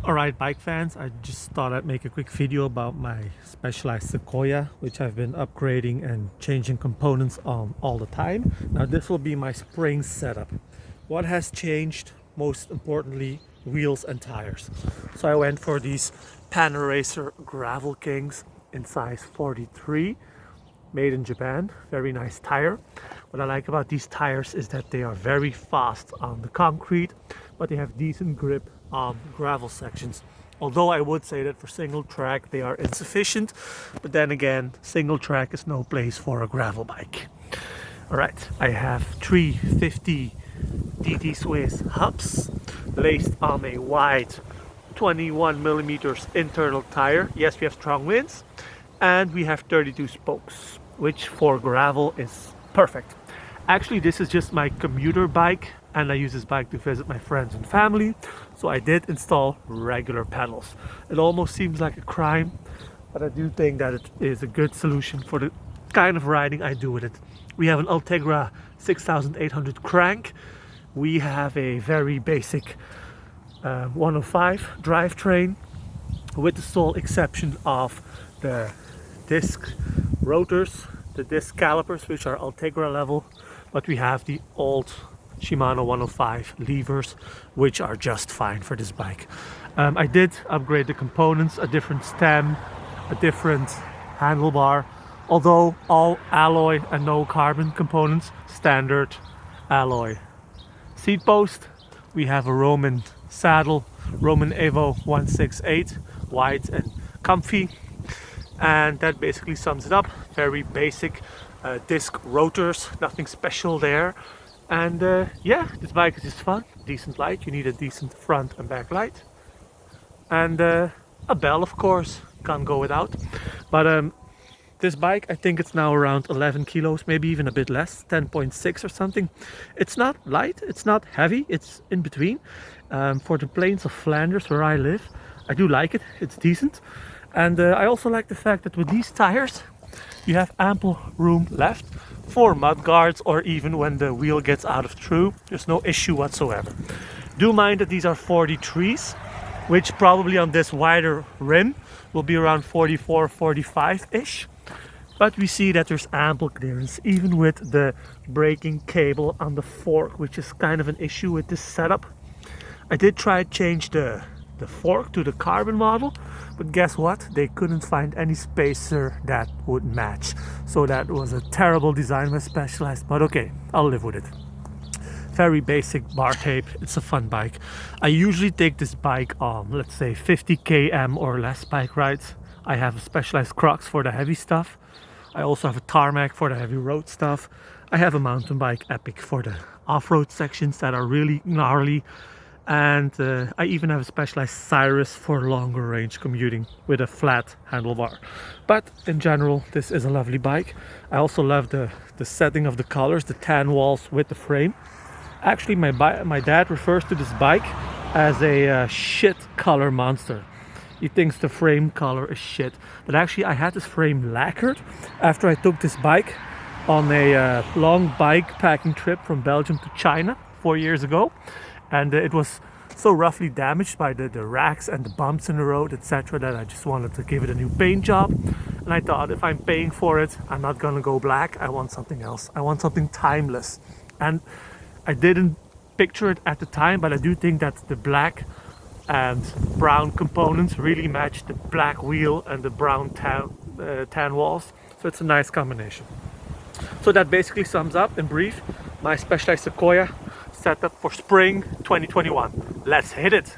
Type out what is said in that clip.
Alright, bike fans, I just thought I'd make a quick video about my Specialized Sequoia, which I've been upgrading and changing components on all the time. Now this will be my spring setup. What has changed? Most importantly, wheels and tires. So I went for these Panaracer Gravel Kings in size 43, made in Japan. Very nice tire. What I like about these tires is that they are very fast on the concrete, but they have decent grip on gravel sections. Although I would say that for single track they are insufficient, but then again, single track is no place for a gravel bike. Alright, I have 350 DT Swiss hubs laced on a wide 21mm internal tire. Yes, we have strong winds, and we have 32 spokes, which for gravel is perfect. Actually, this is just my commuter bike, and I use this bike to visit my friends and family, so I did install regular pedals. It almost seems like a crime, but I do think that it is a good solution for the kind of riding I do with it. We have an Ultegra 6800 crank. We have a very basic 105 drivetrain, with the sole exception of the disc rotors, the disc calipers, which are Ultegra level, but we have the old Shimano 105 levers, which are just fine for this bike. I did upgrade the components, a different stem, a different handlebar, although all alloy and no carbon components, standard alloy. Seat post, we have a Roman saddle, Roman Evo 168, wide and comfy, and that basically sums it up. Very basic disc rotors, nothing special there. And yeah, this bike is just fun. Decent light, you need a decent front and back light, and a bell, of course, can't go without. But this bike, I think it's now around 11 kilos, maybe even a bit less, 10.6 or something. It's not light, it's not heavy, it's in between. For the plains of Flanders where I live, I do like it, it's decent. And I also like the fact that with these tires you have ample room left for mud guards, or even when the wheel gets out of true, there's no issue whatsoever. Do mind that these are 43s, which probably on this wider rim will be around 44, 45-ish. But we see that there's ample clearance, even with the braking cable on the fork, which is kind of an issue with this setup. I did try to change the fork to the carbon model, but guess what? They couldn't find any spacer that would match. So that was a terrible design by Specialized, but okay, I'll live with it. Very basic bar tape, it's a fun bike. I usually take this bike on, let's say, 50 km or less bike rides. I have a Specialized Crocs for the heavy stuff. I also have a Tarmac for the heavy road stuff. I have a mountain bike Epic for the off-road sections that are really gnarly. And I even have a Specialized Cyrus for longer range commuting with a flat handlebar. But in general, this is a lovely bike. I also love the setting of the colors, the tan walls with the frame. Actually, my dad refers to this bike as a shit color monster. He thinks the frame color is shit. But actually, I had this frame lacquered after I took this bike on a long bike packing trip from Belgium to China 4 years ago. And it was so roughly damaged by the racks and the bumps in the road, etc., that I just wanted to give it a new paint job. And I thought, if I'm paying for it, I'm not gonna go black. I want something else. I want something timeless. And I didn't picture it at the time, but I do think that the black and brown components really match the black wheel and the brown tan walls. So it's a nice combination. So that basically sums up in brief my Specialized Sequoia setup for spring 2021. Let's hit it!